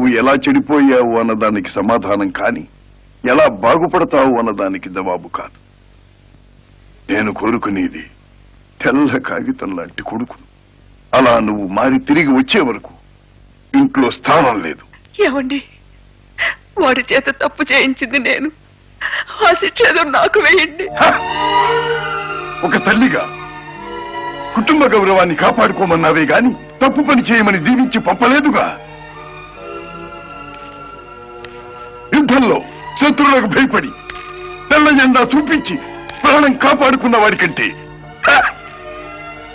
నువ్వు ఎలా చెడిపోయావు అన్నదానికి సమాధానం కాని ఎలా బాగుపడతావు అన్నదానికి జవాబు కాదు. నేను కోరుకునేది తెల్ల కాగితం లాంటి కొడుకును. అలా నువ్వు మారి తిరిగి వచ్చే వరకు ఇంట్లో స్థానం లేదు. ఏమండి, వాడి చేత తప్పు చేయించింది నేను. ఆ శిక్ష ఏదో నాకు వేయండి. ఒక తల్లిగా కుటుంబ గౌరవాన్ని కాపాడుకోమన్నావే గాని తప్పు పని చేయమని దీవించి పంపలేదుగా. యుద్ధంలో శత్రువులకు భయపడి తెల్ల జెండా చూపించి ప్రాణం కాపాడుకున్న వాడికంటే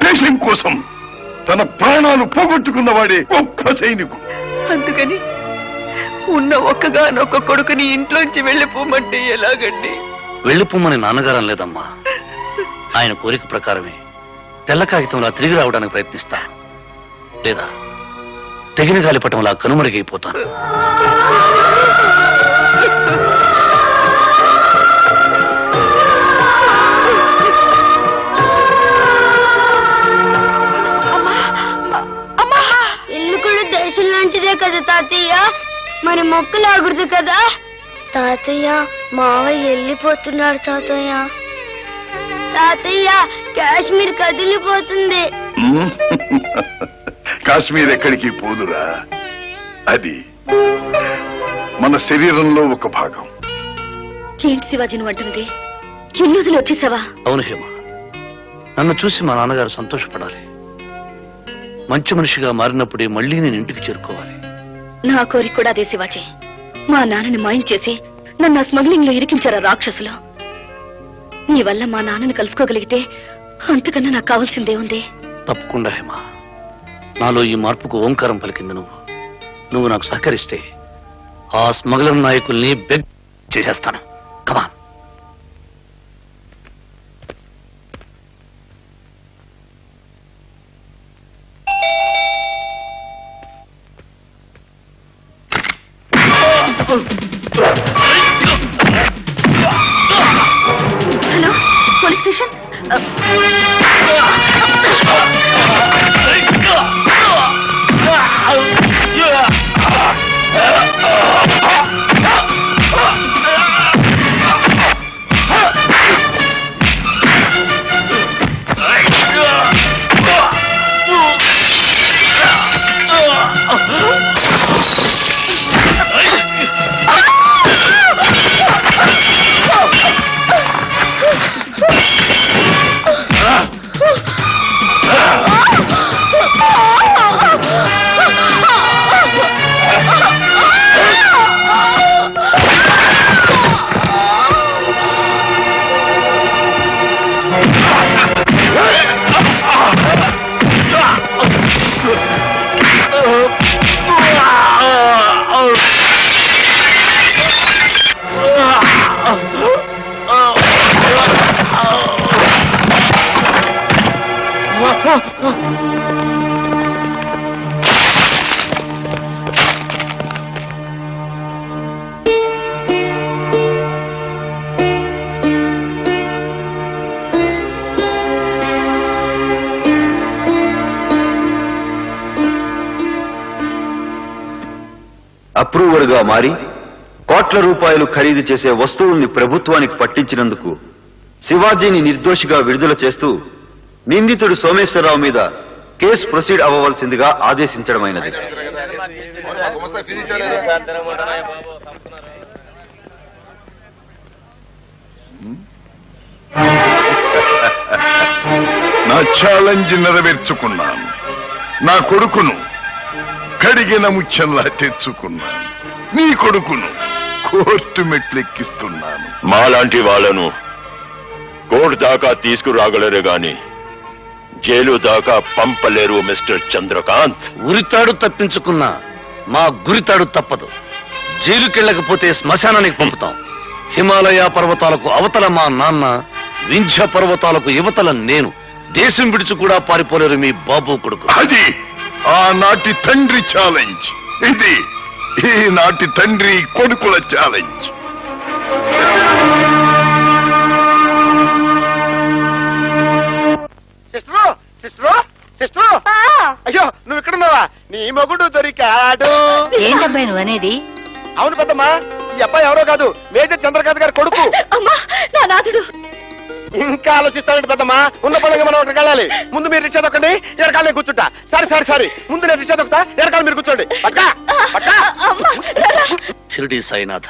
దేశం కోసం తన ప్రాణాలు పోగొట్టుకున్నవాడే గొప్ప సైనికుడు. అందుకని ఉన్న ఒక్కగానొక్క కొడుకుని ఇంట్లోంచి వెళ్ళిపోమంటే ఎలాగండి? వెళ్ళిపోమని నాన్నగారం లేదమ్మా. ఆయన కోరిక ప్రకారమే తెల్ల కాగితంలా తిరిగి రావడానికి ప్రయత్నిస్తా, లేదా తెగిన గాలిపటంలా కనుమరుగైపోతాను. ఇల్లు కూడా దేశం లాంటిదే కదా తాతయ్య, మరి మొక్కలు ఆగురుదు కదా తాతయ్య. మావయ్య వెళ్ళిపోతున్నాడు తాతయ్య. తాతయ్య, కాశ్మీర్ కదిలిపోతుంది. కాశ్మీర్ ఎక్కడికి పోదురా, అది మన శరీరంలో ఒక భాగం. ఏంటి శివాజీ నువ్వు అంటుంది? ఇల్లు వచ్చేసావా? అవును హేమ, నన్ను చూసి మా నాన్నగారు సంతోషపడాలి. మంచి మనిషిగా మారినప్పుడే మళ్ళీ నేను ఇంటికి చేరుకోవాలి. నా కోరిక కూడా అదే శివాజీ. మా నాన్నని మాయం చేసి నన్ను స్మగ్లింగ్ లో ఇరికించారా రాక్షసులు. నీ వల్ల మా నాన్నని కలుసుకోగలిగితే అంతకన్నా నాకు కావాల్సిందే ఉంది. తప్పకుండా హేమ, నాలో ఈ మార్పుకు ఓంకారం పలికింది నువ్వు నాకు సహకరిస్తే ఆ స్మగ్లర్ నాయకుల్ని బెగ్ చేసేస్తాను. Come on. Hello, police station. Approver గా మారి కోట్ల రూపాయలు ఖరీదు చేసే వస్తువుల్ని ప్రభుత్వానికి పట్టించినందుకు శివాజీని నిర్దోషిగా విడుదల చేస్తూ నిందితుడు సోమేశ్వరరావు మీద కేసు ప్రొసీడ్ అవ్వవలసిందిగా ఆదేశించడమైనది. నా ఛాలెంజ్ నెరవేర్చుకున్నాను. నా కొడుకును కడిగిన ముత్యంలా తెచ్చుకున్నాను. నీ కొడుకును కోర్టు మెట్లెక్కిస్తున్నాను. మాలాంటి వాళ్లను కోర్టు దాకా తీసుకురాగలరు గాని జైలు దాకా పంపలేరు మిస్టర్ చంద్రకాంత్. ఉరితాడు తప్పించుకున్నా మా గురితాడు తప్పదు. జైలుకెళ్ళకపోతే శ్మశానానికి పంపుతాం. హిమాలయ పర్వతాలకు అవతల మా నాన్న, వింధ్య పర్వతాలకు యువతల నేను. దేశం విడిచి కూడా పారిపోలేరు మీ బాబు కొడుకు. అది ఆనాటి తండ్రి ఛాలెంజ్. ఇది ఈనాటి తండ్రి కొడుకుల ఛాలెంజ్. సిస్టరు సిస్టరు సిస్టర్ అయ్యో నువ్వు ఇక్కడున్నావా? నీ మొగుడు దొరికాడు. ఏంటబ్బాయి నువ్వు అనేది? అవును పెద్దమ్మా, ఈ అబ్బాయి ఎవరో కాదు, మేజర్ చంద్రకాంత్ గారి కొడుకు. అమ్మా నా నాథుడు. ఇంకా ఆలోచిస్తానండి పెద్దమ్మా, ఉన్న పనులుగా మనం ఒకటికి వెళ్ళాలి. ముందు మీరు రిక్షా తొక్కండి, ఎడకాలని కూర్చుంటా. సారీ ముందు నేను రిక్షా తొక్కుతా, ఎడకాల మీరు కూర్చోండి. షిరిడి సాయినాథ,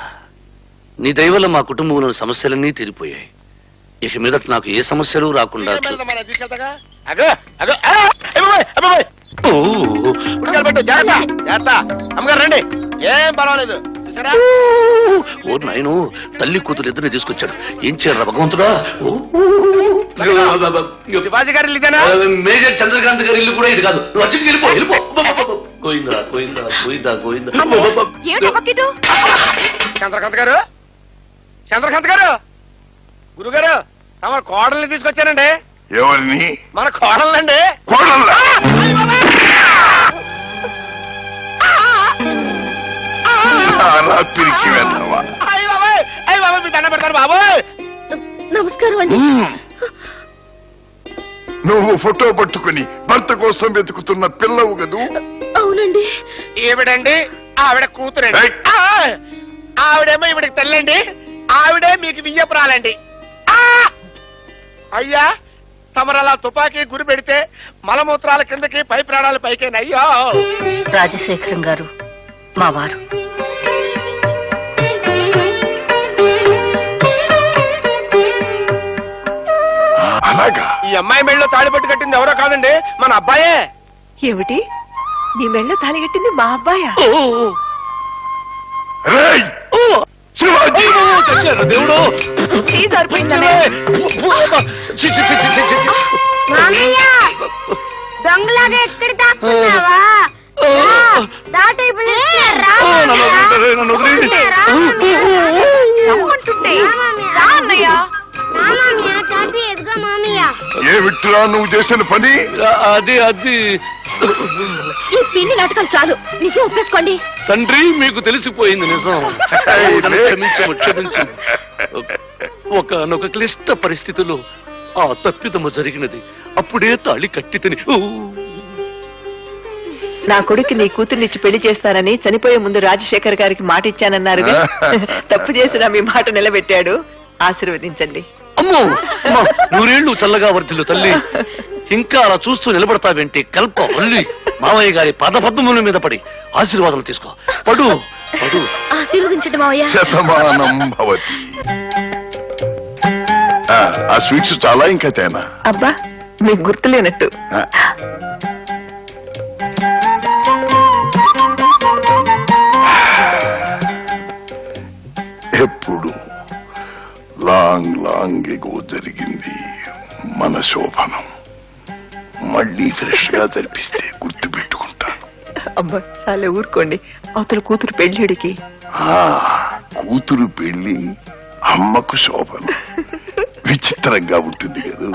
నీ దయ వల్ల మా కుటుంబంలోని సమస్యలన్నీ తీరిపోయాయి. ఇక మీదట నాకు ఏ సమస్యలు రాకుండా అమ్మగారు రండి, ఏం పర్వాలేదు. ఓ నాయను, తల్లి కూతురు ఇద్దరిని తీసుకొచ్చాడు. ఏం చేయరా భగవంతుడా? శివాజీ గారి ఇదేనా? మేజర్ చంద్రకాంత్ గారి ఇల్లు కూడా ఇది కాదు. నువ్వు అర్జున్ వెళ్ళిపో. గోయిందా. చంద్రకాంత్ గారు గురుగారు, తమ కోడల్ని తీసుకొచ్చానండి. ఎవరిని? మన కోడలండి. కోడళ్ళ? రాత్రికి వెళ్ళవా? అయ్యి బాబా, మీ దండ పెడతారు బాబోయ్. నమస్కారం అండి. నువ్వు ఫోటో పట్టుకుని భర్త కోసం వెతుకుతున్న పిల్లవు కదూ? అవునండి. ఈవిడండి ఆవిడ కూతురండి. ఆవిడేమో ఈవిడికి తెల్లండి, ఆవిడే మీకు వియ్యపురాలండి. అయ్యా, తమరలా తుపాకీ గురి పెడితే మలమూత్రాల కిందకి పై ప్రాణాలు పైకేనయ్యో. రాజశేఖరం గారు మా వారు. అలాగా? ఈ అమ్మాయి మెళ్ళలో తాళిపట్టు కట్టింది ఎవరో కాదండి, మన అబ్బాయే. ఏమిటి, నీ మెళ్ళ తాళిగట్టింది మా అబ్బాయా? శివాజీ దేవుడు దొంగలాగా ఎక్కడ దాక్కున్నావా? ఏమిట్రా నువ్వు చేసిన పని? అది ఈ పిన్ని నాటకాలు చాలు, నిజం ఒప్పేసుకోండి. తండ్రి, మీకు తెలిసిపోయింది నిజం. క్షమించు. ఒకనొక క్లిష్ట పరిస్థితిలో ఆ తప్పిదము జరిగినది. అప్పుడే తాళి కట్టితని. నా కొడుకు నీ కూతుర్నిచ్చి పెళ్లి చేస్తానని చనిపోయే ముందు రాజశేఖర్ గారికి మాట ఇచ్చానన్నారుగా. తప్పు చేసిన మీ మాట నిలబెట్టాడు. ఆశీర్వదించండి. అమ్మో, నూరేళ్లు చల్లగా వర్ధిల్లు తల్లి. ఇంకా అలా చూస్తూ నిలబడతావేంటి కల్ప వల్లి? మావయ్య గారి పాదపద్మముల మీద పడి ఆశీర్వాదాలు తీసుకో. పడు. ఆశీర్వదించండి మావయ్య. శతమానం భవతి. ఆ స్వీట్స్ చాలా ఇంకా తేనా? అబ్బా, మీకు గుర్తులేనట్టు. ఎప్పుడు లాంగ్ ఎగో జరిగింది మన శోభనం. మళ్ళీ ఫ్రెష్ గా జరిపిస్తే గుర్తు పెట్టుకుంటాను. అబ్బా చాలా ఊరుకోండి. అవతల కూతురు పెళ్లిడికి. కూతురు పెళ్లి, అమ్మకు శోభనం. విచిత్రంగా ఉంటుంది కదా.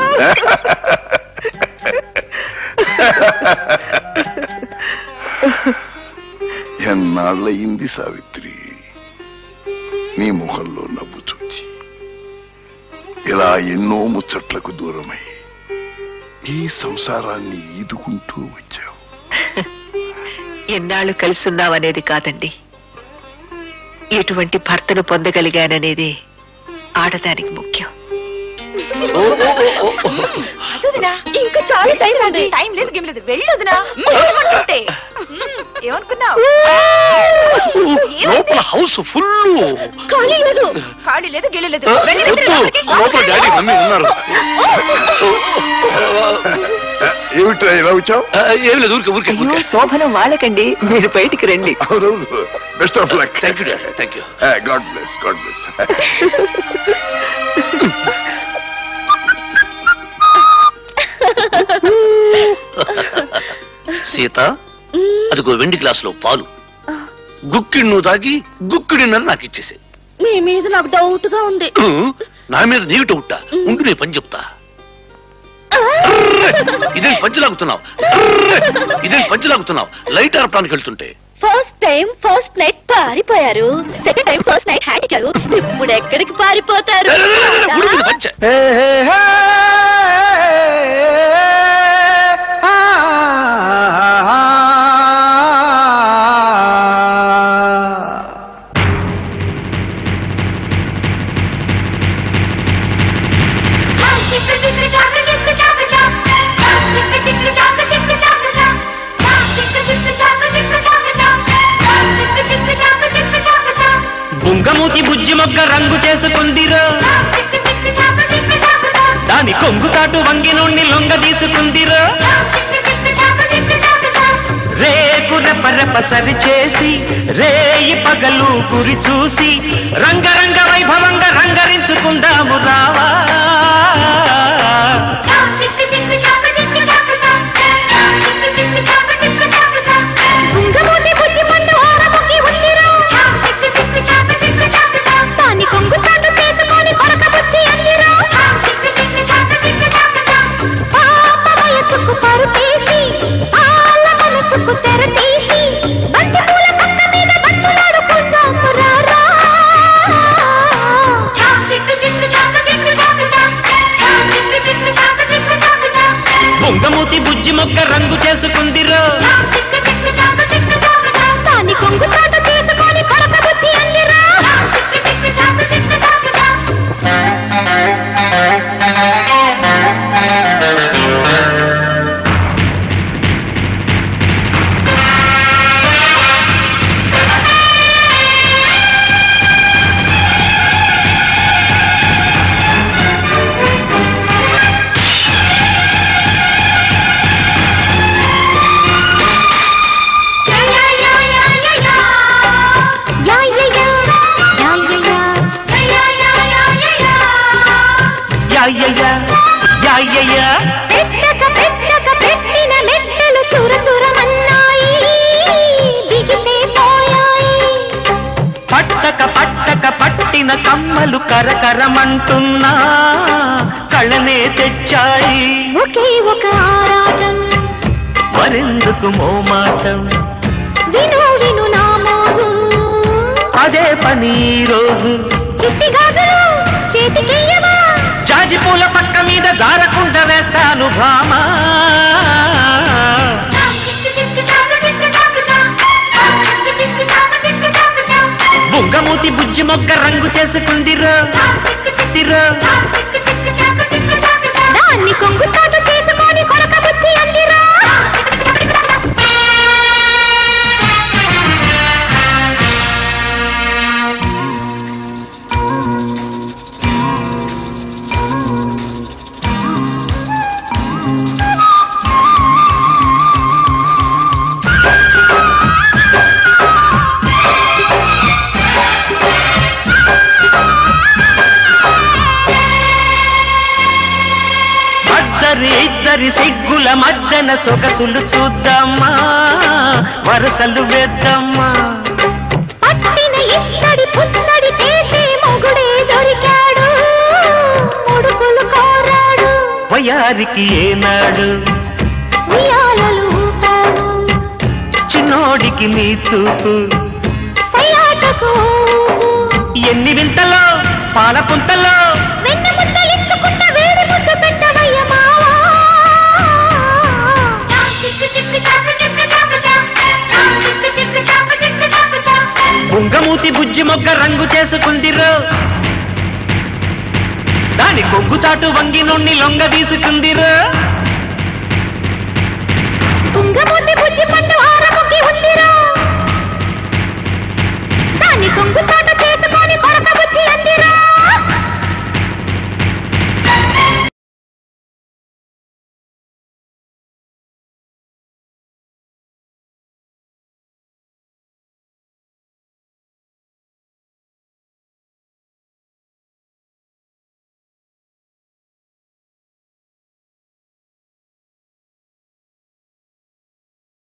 ఎన్నాళ్ళయింది సావిత్రి నీ ముఖంలో నవ్వు చూచి. ఇలా ఎన్నో ముచ్చట్లకు దూరమై ఈ సంసారాన్ని ఈదుకుంటూ వచ్చావు. ఎన్నాళ్ళు కలిసున్నావనేది కాదండి, ఎటువంటి భర్తను పొందగలిగాననేది ఆడదానికి ముఖ్యం. ఇంకా చాలా టైం ఉంది. టైం లేదు, గేమ్ లేదు. వెళ్ళొద్దునా ఏమనుకున్నావు? లోపల హౌస్ ఫుల్. ఖాళీ లేదు, గిళ్ళి లేదు. లోపల డాడీ మమ్మీ ఉన్నారు. ఏమిట్రా ఇలా వచ్చావు? ఏం లేదు, ఊరికే. శోభనం వాళ్ళకండి, మీరు బయటికి రండి. Best of luck. Thank you daddy, thank you. God bless, God bless. Sita, అదిగో వెండి గ్లాసులో పాలు. గుక్కిడి నువ్వు తాగి గుక్కిడిన్నర నాకు ఇచ్చేసే. మీ మీద నాకు డౌట్ గా ఉంది. నా మీద నీవి డౌటా? ఉంటూ నీ పని చెప్తా. ఇదేం పంచలాగుతున్నావు? లైట్ ఆర్పడానికి వెళ్తుంటే. ఫస్ట్ టైం ఫస్ట్ నైట్ పారిపోయారు, second time first night hand ఇచ్చారు. ఇప్పుడు ఎక్కడికి పారిపోతారు? పంచ బుంగమూతి బుజ్జి మొగ్గ రంగు చేసుకుందిరో దాని కొంగుతాటు వంగి నుండి లొంగ తీసుకుందిరో రేకు రెపరెప సరి చేసి రేయి పగలు గురి చూసి రంగరంగ వైభవంగా రంగరించుకుందాము రావా బుంగమూతి బుజ్జి మొక్క రంగు చేసుకుందిరో దాని కొంగు తాట చేసుకొని కొరక బుద్ధి అందిరా పట్టక పట్టక పట్టిన కమ్మలు కరకరమంటున్నా కళ్ళనే తెచ్చాయి ఒకే ఒక ఆరాటం మరెందుకు మోమాటం విను విను నా మోజు అదే పని రోజు చిట్టి గాజులు చేతికియ్యవా జాజి పూల పక్క మీద జారకుండా వేస్తాను భామా బుంగమూతి బుజ్జి మొగ్గ రంగు చేసుకుందిరో దాన్ని కొంగు చాటు చేసుకొని కొరక బుద్ధి అందిరా ఇద్దరి సిగ్గుల మధ్యన సొగసులు చూద్దామా వరసలు వేద్దామా పట్టిన ఇత్తడి పుత్తడి చేసే మొగుడే దొరికాడు ముడుకులు కోరాడు వయారికి ఏనాడు ఉయ్యాలలు ఊపాడు చిన్నోడికి నీ చూపు సయాటకు ఎన్ని వింతలో పాల పుంతలో వెన్న ముద్దలిచ్చుకున్న వేడి ముద్ద పెట్టవయ్య మావా బుంగమూతి బుజ్జి మొగ్గ రంగు చేసుకుందిరో దాని కొంగు చాటు వంగి నుండి లొంగ తీసుకుందిరో బుంగమూతి బుజ్జి పండు ఆరముకి ఉందిరో